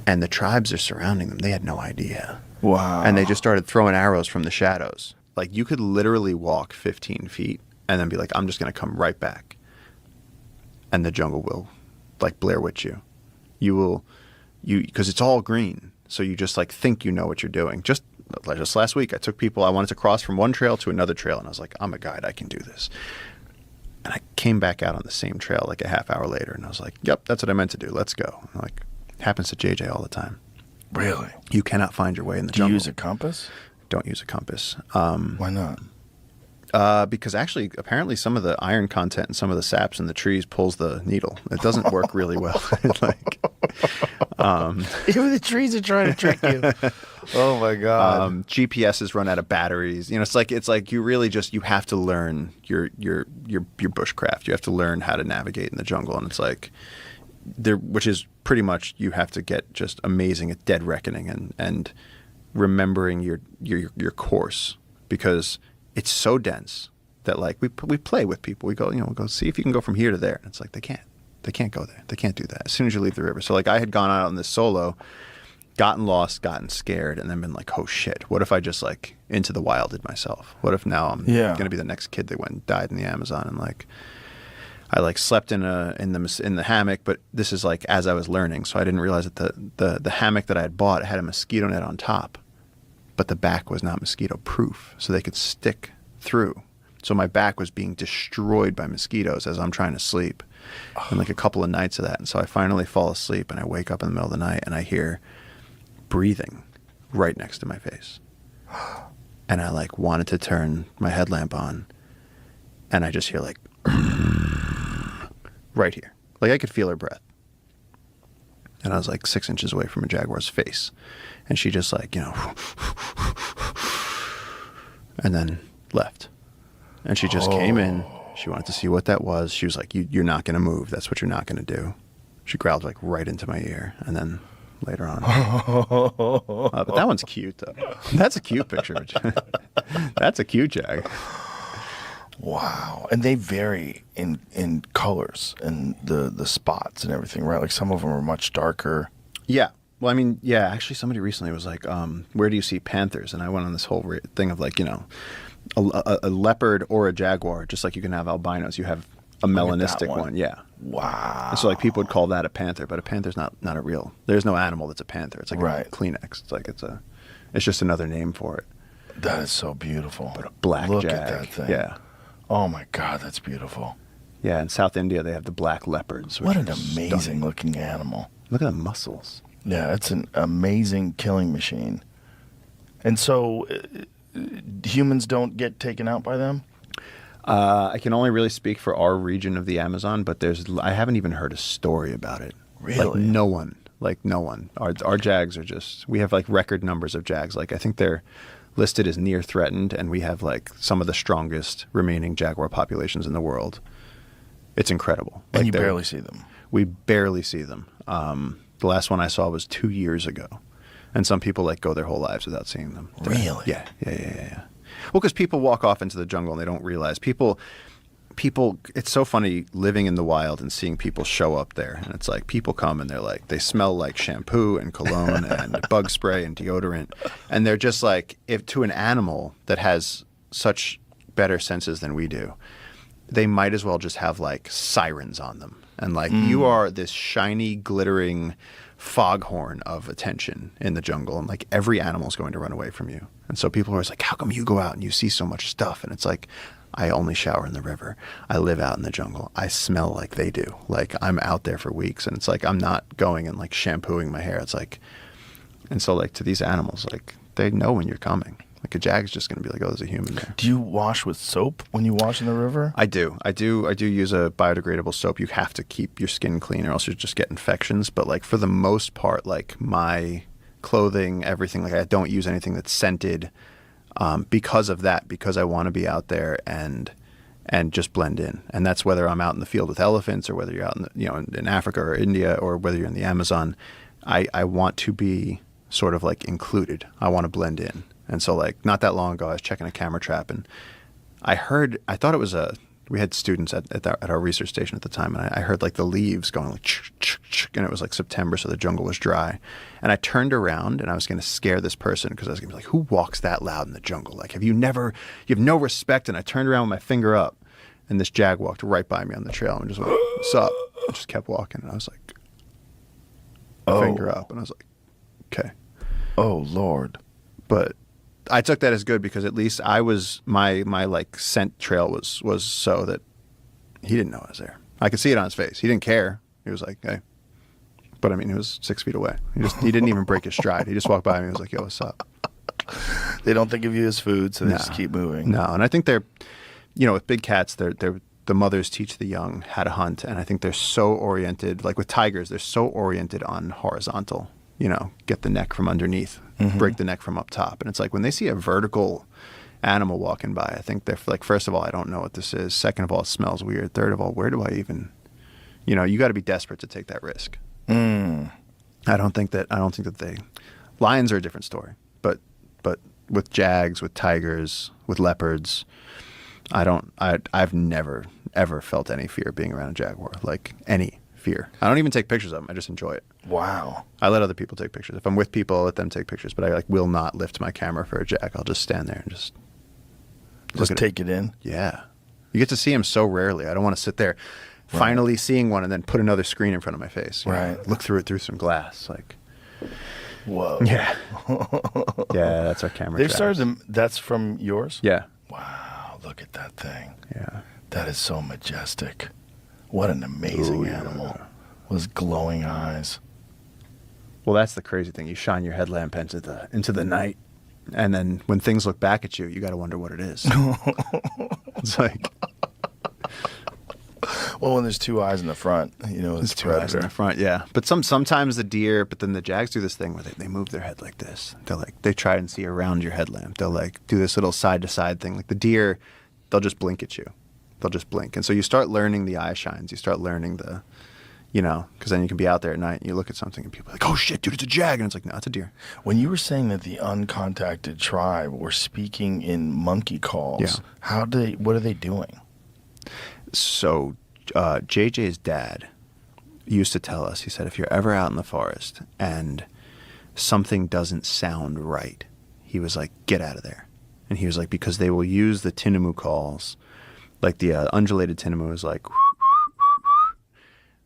And the tribes are surrounding them. They had no idea. Wow. And they just started throwing arrows from the shadows. Like, you could literally walk 15 feet and then be like, I'm just going to come right back. And the jungle will, like, Blair Witch you. Because it's all green. So you just, like, think you know what you're doing. Just last week, I wanted to cross from one trail to another trail. And I was like, I'm a guide. I can do this. And I came back out on the same trail like a half hour later. And I was like, yep, that's what I meant to do. Let's go. And like, happens to JJ all the time. Really? You cannot find your way in the Do jungle. you use a compass? Don't use a compass. Why not? Because actually, apparently some of the iron content and some of the saps in the trees pulls the needle. It doesn't work really well. Even the trees are trying to trick you. Oh my God. GPSs run out of batteries. You know, it's like you really you have to learn your bushcraft. You have to learn how to navigate in the jungle, and it's like which is pretty much you have to get just amazing at dead reckoning and remembering your course, because it's so dense that like we play with people. We go, we'll go see if you can go from here to there. And it's like they can't go there. They can't do that as soon as you leave the river. So like I had gone out on this solo, gotten lost, gotten scared, and then been like, oh shit, what if I just like into the wilded myself? What if now I'm gonna be the next kid that went and died in the Amazon? And like I like slept in the hammock, but this is like as I was learning, so I didn't realize that the hammock that I had bought had a mosquito net on top, but the back was not mosquito proof, so they could stick through. So my back was being destroyed by mosquitoes as I'm trying to sleep, and like a couple of nights of that. And so I finally fall asleep, and I wake up in the middle of the night, and I hear breathing right next to my face, and I like wanted to turn my headlamp on, and I just hear like right here, like I could feel her breath, and I was like 6 inches away from a jaguar's face, and she just like and then left, and she just came in. She wanted to see what that was. She was like, you're not going to move. That's what you're not going to do. She growled like right into my ear, and then later on. But that one's cute, though. That's a cute picture. That's a cute jag. Wow. And they vary in colors and the spots and everything, right? Like some of them are much darker. Yeah. Well, I mean, yeah, actually somebody recently was like, where do you see panthers? And I went on this whole thing of like, a leopard or a jaguar, just like you can have albinos, you have a melanistic one. Yeah. Wow. And so like people would call that a panther, but a panther's not a real, there's no animal that's a panther. It's like a Kleenex. It's like it's just another name for it. That is so beautiful. But a black Look jag. at that thing. Yeah. Oh my God, that's beautiful. Yeah, in South India they have the black leopards. What an amazing looking animal. Look at the muscles. Yeah, it's an amazing killing machine. And so humans don't get taken out by them? I can only really speak for our region of the Amazon, but I haven't even heard a story about it. Really? Like no one. Our jags are just, we have like record numbers of jags. Like I think they're listed as near threatened, and we have like some of the strongest remaining jaguar populations in the world. It's incredible. And like you barely see them. We barely see them. The last one I saw was 2 years ago. And some people like go their whole lives without seeing them. Really? Yeah. Well, because people walk off into the jungle and they don't realize. People, it's so funny living in the wild and seeing people show up there. And it's like people come and they're like, they smell like shampoo and cologne and bug spray and deodorant. And they're just like, if to an animal that has such better senses than we do, they might as well just have like sirens on them. And like you are this shiny, glittering foghorn of attention in the jungle, and like every animal is going to run away from you. And so people are always like, how come you go out and you see so much stuff? And it's like, I only shower in the river. I live out in the jungle. I smell like they do. Like I'm out there for weeks, and it's like I'm not going and like shampooing my hair. It's like, and so like to these animals, like they know when you're coming. Like a jag's just going to be like, oh, there's a human there. Do you wash with soap when you wash in the river? I do use a biodegradable soap. You have to keep your skin clean or else you just get infections. But like for the most part, like my clothing, everything, like I don't use anything that's scented because of that, because I want to be out there and just blend in. And that's whether I'm out in the field with elephants or whether you're out in Africa or India or whether you're in the Amazon. I want to be sort of like included. I want to blend in. And so like not that long ago, I was checking a camera trap and I thought it was a we had students at our research station at the time, and I heard like the leaves going like, and it was like September, so the jungle was dry. And I turned around and I was going to scare this person because I was going to be like, who walks that loud in the jungle? Like, you have no respect. And I turned around with my finger up, and this jag walked right by me on the trail and just went, what's up? And just kept walking. And I was like, finger up. And I was like, okay. Oh, Lord. But I took that as good because at least I was, my like scent trail was so that he didn't know I was there. I could see it on his face. He didn't care. He was like, hey. But I mean, he was 6 feet away. He didn't even break his stride. He just walked by me and was like, yo, what's up? They don't think of you as food, so they just keep moving. No, and I think they're, with big cats, they're the mothers teach the young how to hunt, and I think they're so oriented, like with tigers, they're so oriented on horizontal, get the neck from underneath, break the neck from up top. And it's like when they see a vertical animal walking by, I think they're like, first of all, I don't know what this is. Second of all, it smells weird. Third of all, where do I even, you got to be desperate to take that risk. I don't think that lions are a different story, but with jags, with tigers, with leopards, I've never ever felt any fear being around a jaguar, like any fear. I don't even take pictures of them. I just enjoy it. Wow. I let other people take pictures. If I'm with people, I'll let them take pictures, but I will not lift my camera for a jag. I'll just stand there and just take it in. Yeah. You get to see them so rarely. I don't want to sit there finally seeing one and then put another screen in front of my face. Look through it through some glass. Like, whoa. Yeah. Yeah, that's our camera. They've started them. That's from yours? Yeah. Wow. Look at that thing. Yeah. That is so majestic. What an amazing animal. Those glowing eyes. Well, that's the crazy thing. You shine your headlamp into the night, and then when things look back at you, you got to wonder what it is. It's like, well, when there's two eyes in the front, there's two eyes in the front, yeah. But sometimes the deer, but then the jags do this thing where they move their head like this. They try and see around your headlamp. They'll like do this little side to side thing. Like the deer, they'll just blink at you. They'll just blink, and so you start learning the eye shines. You start learning the. Because then you can be out there at night and you look at something and people are like, oh shit, dude, it's a jag. And it's like, no, it's a deer. When you were saying that the uncontacted tribe were speaking in monkey calls, what are they doing? So JJ's dad used to tell us, he said, if you're ever out in the forest and something doesn't sound right, he was like, get out of there. And he was like, because they will use the tinamou calls, like the undulated tinamou is like,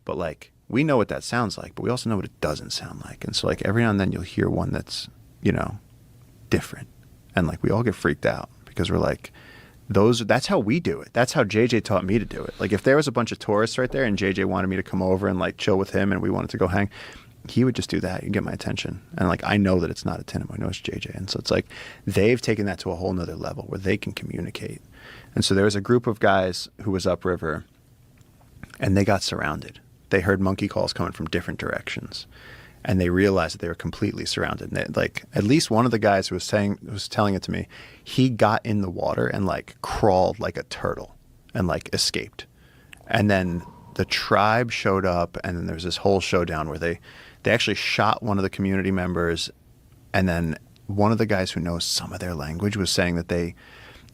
but like we know what that sounds like, but we also know what it doesn't sound like. And so like every now and then you'll hear one that's, different. And like we all get freaked out because we're like, that's how we do it. That's how JJ taught me to do it. Like if there was a bunch of tourists right there and JJ wanted me to come over and like chill with him and we wanted to go hang, he would just do that. You'd get my attention. And like I know that it's not a tinamou. I know it's JJ. And so it's like they've taken that to a whole nother level where they can communicate. And so there was a group of guys who was upriver and they got surrounded. They heard monkey calls coming from different directions, and they realized that they were completely surrounded. And like at least one of the guys who was telling it to me, he got in the water and like crawled like a turtle and like escaped. And then the tribe showed up, and then there was this whole showdown where they actually shot one of the community members, and then one of the guys who knows some of their language was saying that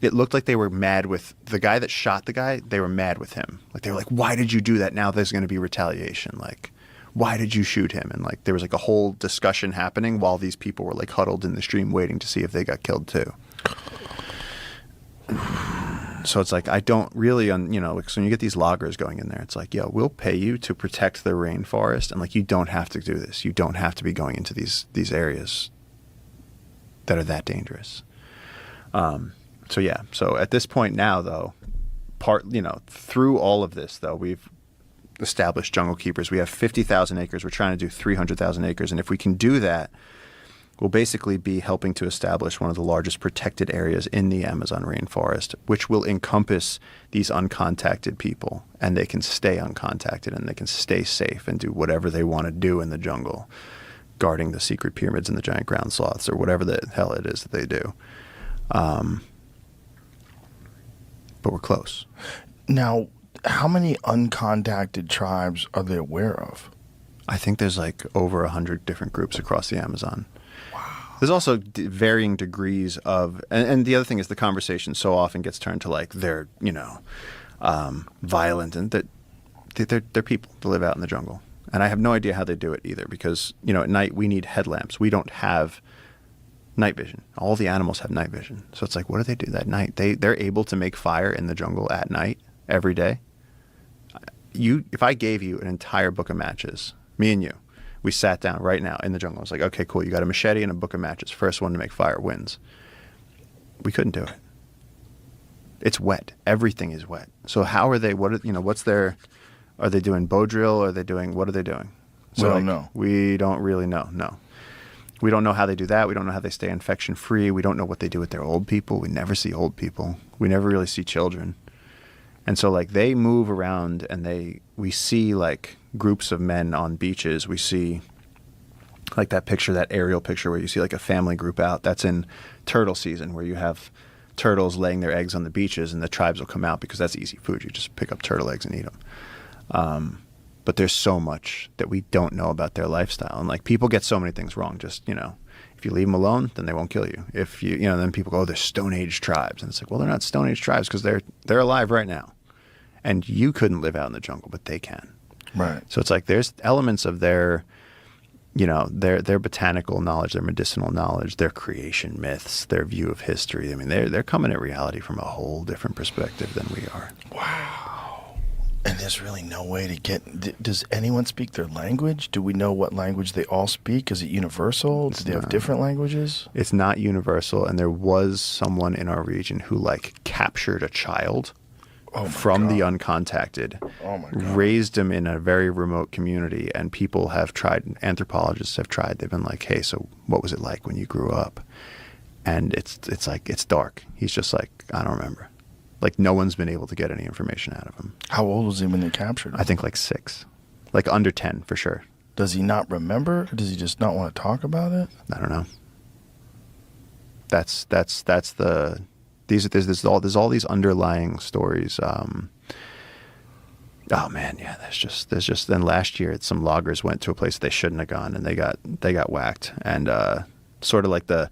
it looked like they were mad with the guy that shot the guy. They were mad with him. Like they were like, why did you do that? Now there's going to be retaliation. Like, why did you shoot him? And like there was like a whole discussion happening while these people were like huddled in the stream waiting to see if they got killed too. So it's like I don't really, like, so when you get these loggers going in there, it's like, yo, we'll pay you to protect the rainforest, and like you don't have to do this. You don't have to be going into these areas that are that dangerous. So yeah, so at this point now, though, through all of this, though, we've established jungle keepers. We have 50,000 acres. We're trying to do 300,000 acres. And if we can do that, we'll basically be helping to establish one of the largest protected areas in the Amazon rainforest, which will encompass these uncontacted people. And they can stay uncontacted and they can stay safe and do whatever they want to do in the jungle, guarding the secret pyramids and the giant ground sloths or whatever the hell it is that they do. But we're close. Now, how many uncontacted tribes are they aware of? I think there's like over 100 different groups across the Amazon. Wow. There's also varying degrees of, and the other thing is the conversation so often gets turned to like they're, violent, and they're people that live out in the jungle. And I have no idea how they do it either, because at night we need headlamps. We don't have night vision. All the animals have night vision. So it's like, what do they do that night? They're able to make fire in the jungle at night every day. If I gave you an entire book of matches, me and you, we sat down right now in the jungle. I was like, okay, cool. You got a machete and a book of matches. First one to make fire wins. We couldn't do it. It's wet. Everything is wet. So how are they? What's their? Are they doing bow drill? What are they doing? So we don't know. We don't really know. No. We don't know how they do that. We don't know how they stay infection free. We don't know what they do with their old people. We never see old people. We never really see children. And so like they move around, and we see like groups of men on beaches. We see like that aerial picture where you see like a family group out. That's in turtle season, where you have turtles laying their eggs on the beaches, and the tribes will come out because that's easy food. You just pick up turtle eggs and eat them. But there's so much that we don't know about their lifestyle. And like people get so many things wrong. Just, if you leave them alone, then they won't kill you. If then people go, oh, they're Stone Age tribes. And it's like, well, they're not Stone Age tribes because they're alive right now. And you couldn't live out in the jungle, but they can. Right. So it's like there's elements of their botanical knowledge, their medicinal knowledge, their creation myths, their view of history. I mean, they're coming at reality from a whole different perspective than we are. Wow. And there's really no way to get... Does anyone speak their language? Do we know what language they all speak? Is it universal? Do they have different languages? It's not universal, and there was someone in our region who like captured a child from the Uncontacted, raised him in a very remote community, and people have tried, anthropologists have tried, they've been like, hey, so what was it like when you grew up? And it's like, it's dark. He's just like, I don't remember. Like no one's been able to get any information out of him. How old was he when they captured him? I think like 6. Like under 10 for sure. Does he not remember? Or does he just not want to talk about it? I don't know. There's all these underlying stories. Oh man, yeah. There's just. Then last year, some loggers went to a place they shouldn't have gone, and they got whacked. And sort of like the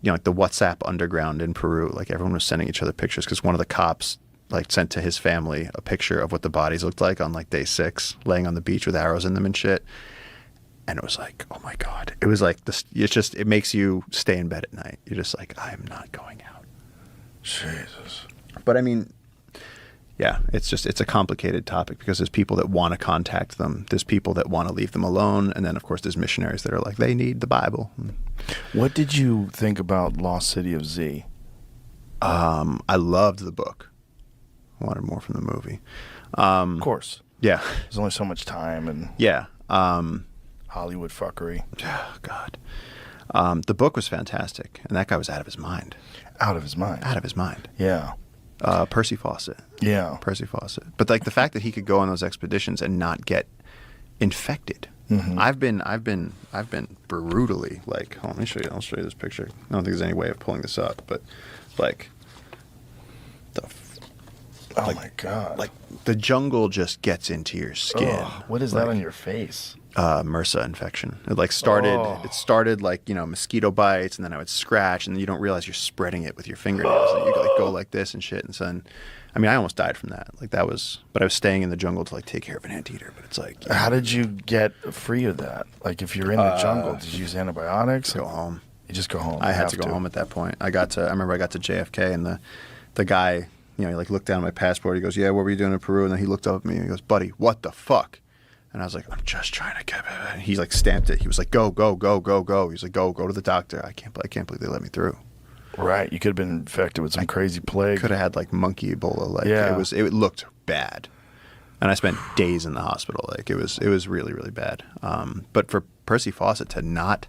WhatsApp underground in Peru, like everyone was sending each other pictures because one of the cops like sent to his family a picture of what the bodies looked like on like day 6, laying on the beach with arrows in them and shit. And it was like, oh my God. It was like this. It makes you stay in bed at night. You're just like, I'm not going out. Jesus. But I mean, yeah, it's a complicated topic because there's people that want to contact them. There's people that want to leave them alone. And then, of course, there's missionaries that are like, they need the Bible. What did you think about Lost City of Z? I loved the book. I wanted more from the movie. Of course. Yeah. There's only so much time and yeah. Hollywood fuckery. Oh, God. The book was fantastic. And that guy was out of his mind. Out of his mind. Out of his mind. Yeah. Percy Fawcett. Yeah. Percy Fawcett. But like the fact that he could go on those expeditions and not get infected. Mm-hmm. I've been brutally like, hold on, let me show you. I'll show you this picture. I don't think there's any way of pulling this up, but like oh my God. Like the jungle just gets into your skin. Oh, what is that on your face? MRSA infection. It started like, mosquito bites, and then I would scratch, and then you don't realize you're spreading it with your fingernails. And you like go like this and shit. And so, I mean, I almost died from that. Like that was, but I was staying in the jungle to like take care of an anteater. But it's like, how did you get free of that? Like if you're in the jungle, did you use antibiotics? Go home. You just go home. I had to go home at that point. I remember I got to JFK, and the guy, he like looked down at my passport. He goes, yeah, what were you doing in Peru? And then he looked up at me and he goes, buddy, what the fuck? And I was like, I'm just trying to get it. He like stamped it. He was like, go, go, go, go, go. He was like, go to the doctor. I can't believe they let me through. Right. You could have been infected with some crazy plague. Could have had like monkey Ebola. Like yeah. It looked bad. And I spent days in the hospital. Like it was really, really bad. But for Percy Fawcett to not,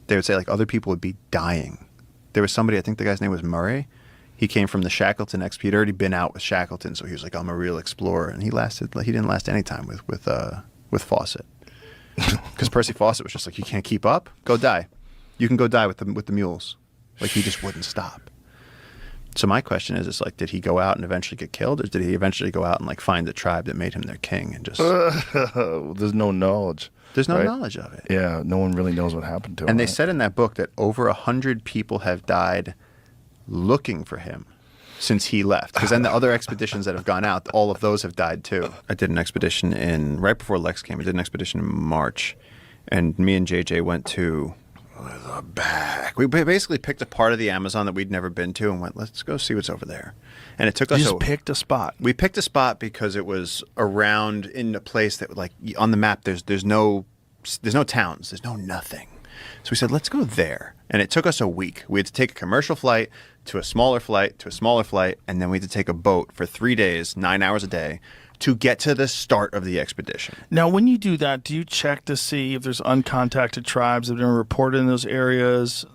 they would say like other people would be dying. There was somebody, I think the guy's name was Murray. He came from the Shackleton expedition. He'd already been out with Shackleton, so he was like, I'm a real explorer. And he didn't last any time with Fawcett. Because Percy Fawcett was just like, you can't keep up? Go die. You can go die with the mules. Like he just wouldn't stop. So my question is like, did he go out and eventually get killed, or did he eventually go out and like find the tribe that made him their king and just... There's no knowledge. There's no knowledge of it. Yeah, no one really knows what happened to him. And they said in that book that over 100 people have died looking for him. since he left. Because then the other expeditions that have gone out, all of those have died too. I did an expedition right before Lex came, I did an expedition in March. And me and JJ went to the back. We basically picked a part of the Amazon that we'd never been to and went, let's go see what's over there. And it took us... You just picked a spot. We picked a spot because it was around in a place that, like, on the map, there's no towns. There's no nothing. So we said, let's go there. And it took us a week. We had to take a commercial flight to a smaller flight to a smaller flight, and then we had to take a boat for 3 days, 9 hours a day, to get to the start of the expedition. Now, when you do that, do you check to see if there's uncontacted tribes that have been reported in those areas?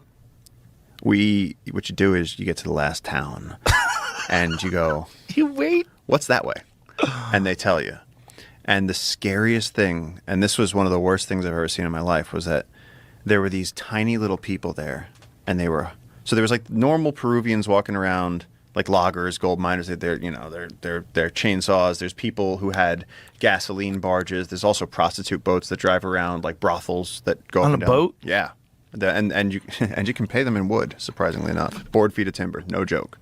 What you do is you get to the last town, and you go, You wait. what's that way? And they tell you. And the scariest thing, and this was one of the worst things I've ever seen in my life, was that there were these tiny little people there, and so there was like normal Peruvians walking around, like loggers, gold miners. They're chainsaws. There's people who had gasoline barges. There's also prostitute boats that drive around, like brothels that go on up and a down. boat. Yeah, and you can pay them in wood. Surprisingly enough, board feet of timber, no joke.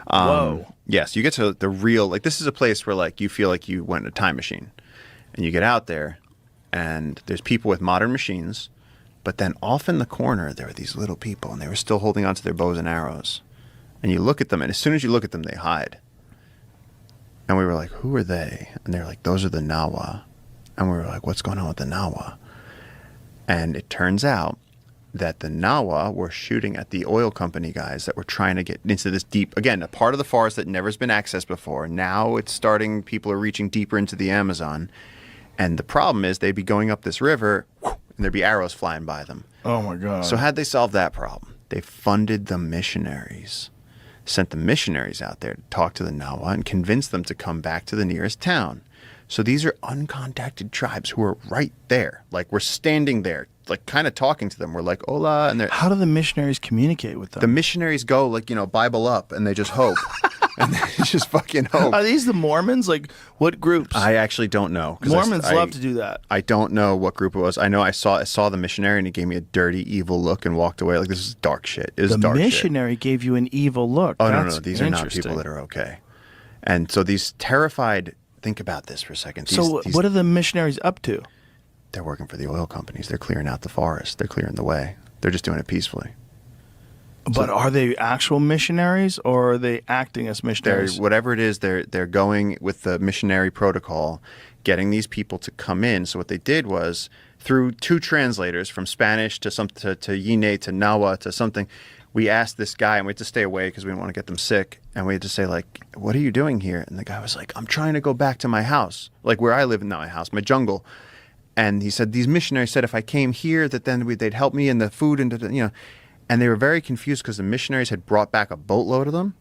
Whoa. Yes, you get to the real, like, this is a place where, like, you feel like you went in a time machine. And you get out there, and there's people with modern machines, but then off in the corner, there were these little people, and they were still holding onto their bows and arrows. And you look at them, and as soon as you look at them, they hide. And we were like, who are they? And they're like, those are the Nawa. And we were like, what's going on with the Nawa? And it turns out that the Nawa were shooting at the oil company guys that were trying to get into this deep, again, a part of the forest that never has been accessed before. Now it's starting, people are reaching deeper into the Amazon. And the problem is they'd be going up this river, and there'd be arrows flying by them. Oh, my God. So how'd they solve that problem? They funded the missionaries, sent the missionaries out there to talk to the Nawa and convince them to come back to the nearest town. So these are uncontacted tribes who are right there. Like, we're standing there, like, kind of talking to them. We're like, hola. And how do the missionaries communicate with them? The missionaries go, like, Bible up, and they just hope. And they just fucking hope. Are these the Mormons? Like, what groups? I actually don't know. Mormons love to do that. I don't know what group it was. I know I saw the missionary, and he gave me a dirty, evil look and walked away. Like, this is dark shit. It was dark shit. The missionary gave you an evil look. Oh, no. These are not people that are okay. And so these terrified... Think about this for a second. What are the missionaries up to? They're working for the oil companies. They're clearing out the forest. They're clearing the way. They're just doing it peacefully. But are they actual missionaries, or are they acting as missionaries? Whatever it is, they're going with the missionary protocol, getting these people to come in. So what they did was, through 2 translators from Spanish to Yine to Nawa to something, we asked this guy, and we had to stay away because we didn't want to get them sick. And we had to say, like, what are you doing here? And the guy was like, I'm trying to go back to my house, like where I live, not my house, my jungle. And he said, these missionaries said if I came here, that then they'd help me in the food and, And they were very confused because the missionaries had brought back a boatload of them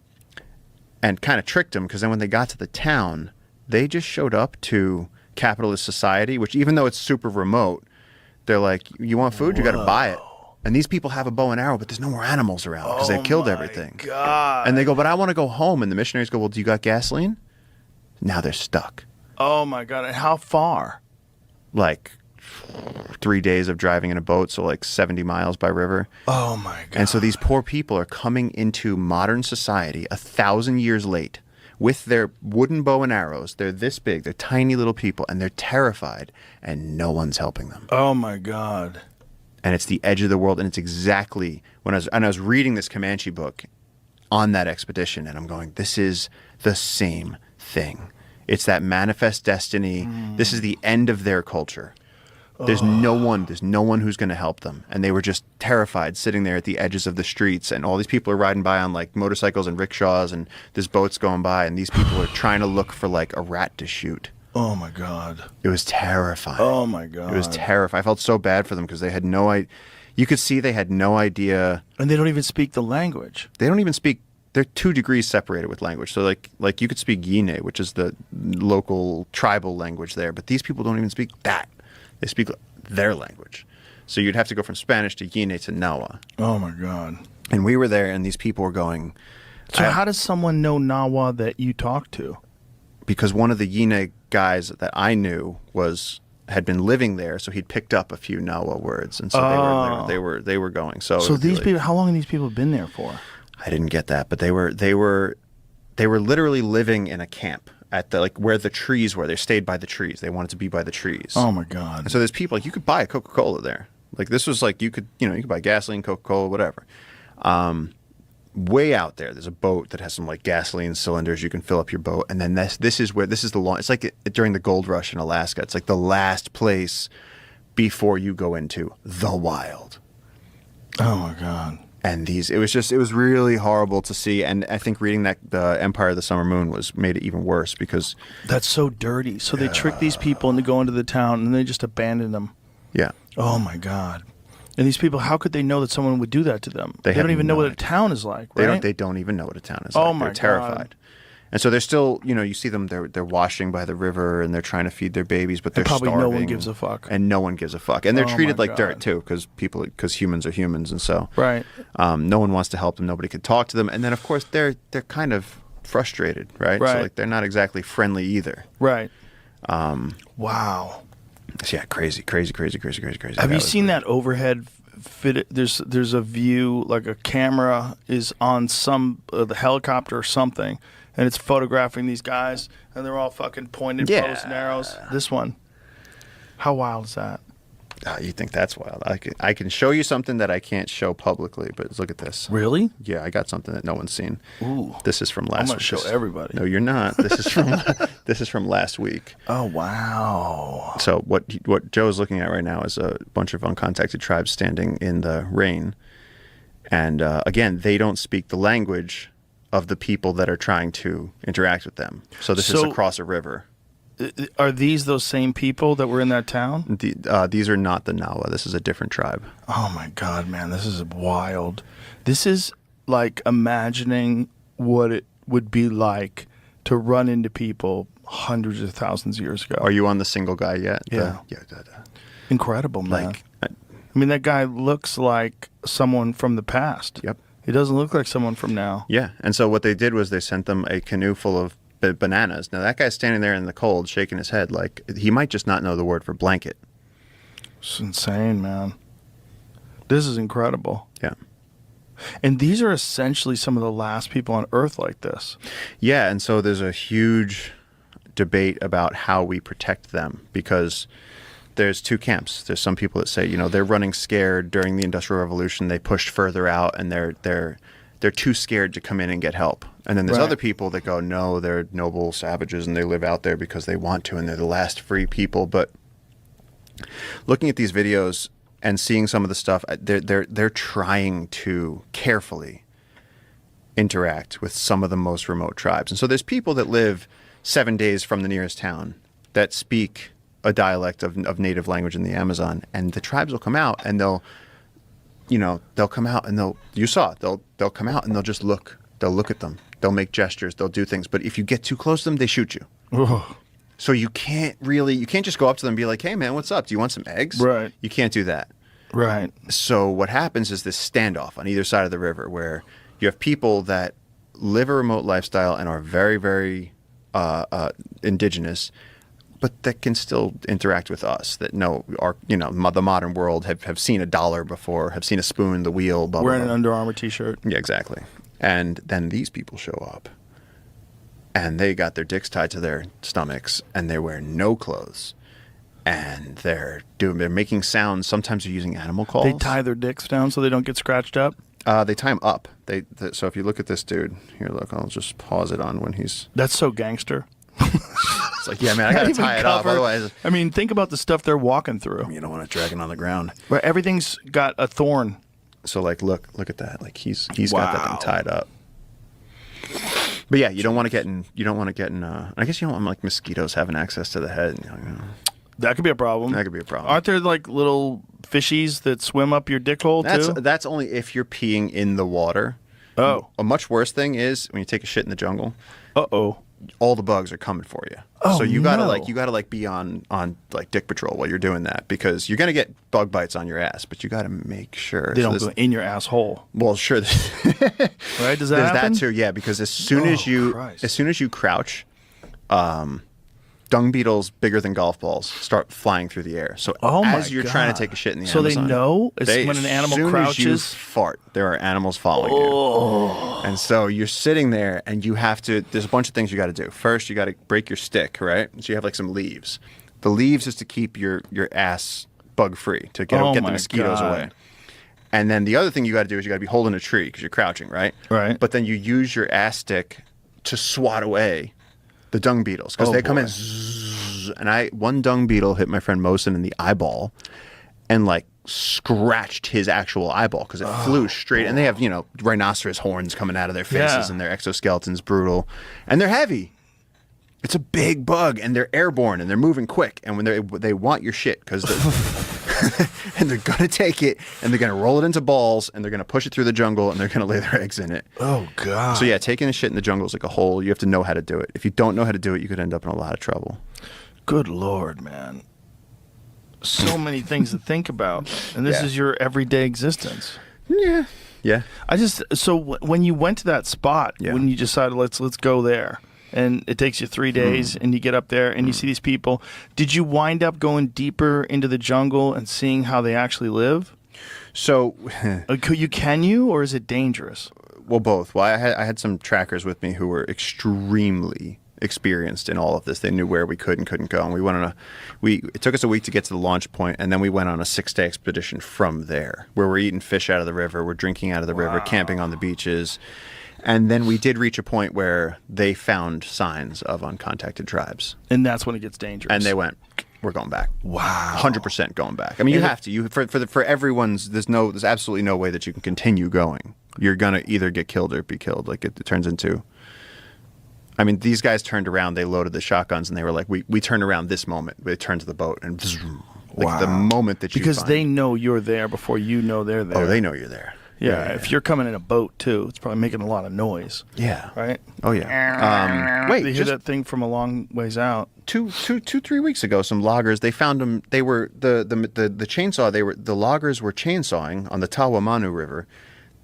and kind of tricked them, because then when they got to the town, they just showed up to capitalist society, which even though it's super remote, they're like, you want food? You got to buy it. And these people have a bow and arrow, but there's no more animals around because they killed everything. God. And they go, but I want to go home. And the missionaries go, well, do you got gasoline? Now they're stuck. Oh, my God. And how far? Like 3 days of driving in a boat, so like 70 miles by river. Oh, my God. And so these poor people are coming into modern society 1,000 years late with their wooden bow and arrows. They're this big. They're tiny little people, and they're terrified, and no one's helping them. Oh, my God. And it's the edge of the world, and it's exactly when I was reading this Comanche book on that expedition, and I'm going, this is the same thing. It's that manifest destiny. This is the end of their culture. There's no one who's going to help them. And they were just terrified sitting there at the edges of the streets, and all these people are riding by on like motorcycles and rickshaws, and there's boats going by, and these people are trying to look for like a rat to shoot. Oh, my God. It was terrifying. Oh, my God. It was terrifying. I felt so bad for them because they had no idea. You could see they had no idea. And they don't even speak the language. They don't even speak. They're 2 degrees separated with language. So like you could speak Yine, which is the local tribal language there. But these people don't even speak that. They speak their language. So you'd have to go from Spanish to Yine to Nawa. Oh, my God. And we were there, and these people were going. So how does someone know Nawa that you talked to? Because one of the Yine guys that I knew had been living there, so he'd picked up a few Nawa words, and so they were going. So these people, how long have these people been there for? I didn't get that, but they were they were literally living in a camp at the like where the trees were. They stayed by the trees. They wanted to be by the trees. Oh my God. And so there's people like you could buy a Coca-Cola there. Like this was like you could buy gasoline, Coca-Cola, whatever. Way out there's a boat that has some like gasoline cylinders. You can fill up your boat, and then this is the long. It's like during the gold rush in Alaska. It's like the last place before you go into the wild. Oh my God. And it was really horrible to see. And I think reading that the Empire of the Summer Moon made it even worse because that's so dirty. So they trick these people into going to the town, and they just abandon them. Yeah. Oh my God. And these people, how could they know that someone would do that to them? They don't even know what a town is like, right? They don't even know what a town is oh like. My They're terrified. God. And so they're still, you see them, they're washing by the river and they're trying to feed their babies, but they're probably starving. no one gives a fuck. And no one gives a fuck. And they're treated like God. dirt too, because humans are humans. And so right. No one wants to help them. Nobody can talk to them. And then of course they're kind of frustrated, right? Right. So like they're not exactly friendly either. Right. Wow. So yeah, crazy. Have you seen that overhead fit? There's a view, like a camera is on some the helicopter or something, and it's photographing these guys, and they're all fucking pointed bows and arrows. This one, how wild is that? You think that's wild? I can show you something that I can't show publicly, but look at this. Really? Yeah, I got something that no one's seen. Ooh. This is from last week. I'm gonna show everybody. No, you're not. This is from last week. Oh wow. So what Joe is looking at right now is a bunch of uncontacted tribes standing in the rain, and again, they don't speak the language of the people that are trying to interact with them. So this is across a river. Are these those same people that were in that town? These are not the Nawa. This is a different tribe. Oh my God, man, this is wild. This is like imagining what it would be like to run into people hundreds of thousands of years ago. Are you on the single guy yet? Yeah. Incredible, man. I mean, that guy looks like someone from the past. Yep. He doesn't look like someone from now. Yeah. And so what they did was they sent them a canoe full of bananas. Now that guy's standing there in the cold shaking his head like he might just not know the word for blanket. It's insane, man. This is incredible. Yeah. And these are essentially some of the last people on Earth like this. Yeah, and so there's a huge debate about how we protect them because there's two camps. There's some people that say, they're running scared during the Industrial Revolution. They pushed further out and they're too scared to come in and get help. And then there's other people that go, no, they're noble savages and they live out there because they want to and they're the last free people. But looking at these videos and seeing some of the stuff, they're trying to carefully interact with some of the most remote tribes. And so there's people that live 7 days from the nearest town that speak a dialect of native language in the Amazon, and the tribes will come out and they'll come out and they'll come out and they'll just look. They'll look at them. They'll make gestures. They'll do things. But if you get too close to them, they shoot you. Ugh. So you can't just go up to them and be like, hey, man, what's up? Do you want some eggs? Right. You can't do that. Right. So what happens is this standoff on either side of the river where you have people that live a remote lifestyle and are very, very indigenous, but that can still interact with us, that the modern world have seen a dollar before, have seen a spoon, the wheel, blah, wearing blah, blah. an Under Armour t-shirt. Yeah, exactly. And then these people show up and they got their dicks tied to their stomachs and they wear no clothes and they're making sounds. Sometimes they're using animal calls. They tie their dicks down so they don't get scratched up. They tie him up. So if you look at this dude here, look, I'll just pause it on when he's. That's so gangster. It's like, yeah, man, I gotta tie it up. Otherwise, I mean, think about the stuff they're walking through. You don't want to drag it on the ground. Where everything's got a thorn. So look at that. Like he's got that thing tied up. But yeah, you don't want to get in. I guess you don't want like mosquitoes having access to the head. That could be a problem. That could be a problem. Aren't there like little fishies that swim up your dick hole too? That's only if you're peeing in the water. Oh. A much worse thing is when you take a shit in the jungle. Uh-oh. All the bugs are coming for you. Oh, so you gotta be on like dick patrol while you're doing that because you're gonna get bug bites on your ass, but you gotta make sure they don't go in your asshole. Well, sure. Right? Does that happen? That too? Yeah, because as soon as you crouch, dung beetles bigger than golf balls start flying through the air. So as you're trying to take a shit in the Amazon, so they know when an animal crouches. As soon as you fart, there are animals following you. And so you're sitting there, and you have to. There's a bunch of things you got to do. First, you got to break your stick, right? So you have like some leaves. The leaves is to keep your ass bug free, to get the mosquitoes away. And then the other thing you got to do is you got to be holding a tree because you're crouching, right? Right. But then you use your ass stick to swat away the dung beetles because they come in. Zzz, and one dung beetle hit my friend Mosin in the eyeball, and like scratched his actual eyeball because it flew straight. And they have rhinoceros horns coming out of their faces, and their exoskeletons brutal, and they're heavy. It's a big bug, and they're airborne, and they're moving quick. And when they want your shit because and they're gonna take it, and they're gonna roll it into balls, and they're gonna push it through the jungle, and they're gonna lay their eggs in it. Oh God! So yeah, taking a shit in the jungle is like a whole. You have to know how to do it. If you don't know how to do it, you could end up in a lot of trouble. Good Lord, man! So many things to think about, and this is your everyday existence. Yeah. When you went to that spot, when you decided let's go there. And it takes you 3 days, and you get up there, and you see these people. Did you wind up going deeper into the jungle and seeing how they actually live? So, can you, or is it dangerous? Well, both. Well, I had some trackers with me who were extremely experienced in all of this. They knew where we could and couldn't go, and we went on it took us a week to get to the launch point, and then we went on a 6-day expedition from there, where we're eating fish out of the river, we're drinking out of the river, camping on the beaches. And then we did reach a point where they found signs of uncontacted tribes. And that's when it gets dangerous. And they went, we're going back. Wow. 100% going back. I mean, you have to. For everyone's, there's absolutely no way that you can continue going. You're going to either get killed or be killed. Like it turns into, I mean, these guys turned around, they loaded the shotguns, and they were like, we turned around this moment. They turned to the boat, and the moment that you Because they know you're there before you know they're there. Oh, they know you're there. Yeah, if you're coming in a boat too, it's probably making a lot of noise. Yeah. Right? Oh yeah. They hear that thing from a long ways out. 3 weeks ago, some loggers, they found them. They were the chainsaw. The loggers were chainsawing on the Tawamanu River.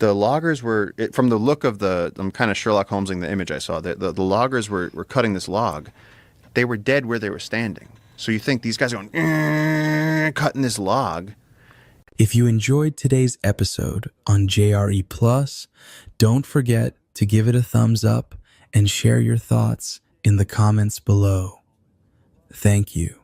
The loggers were, from the look of I'm kind of Sherlock Holmesing the image I saw. The loggers were cutting this log. They were dead where they were standing. So you think these guys are going cutting this log. If you enjoyed today's episode on JRE Plus, don't forget to give it a thumbs up and share your thoughts in the comments below. Thank you.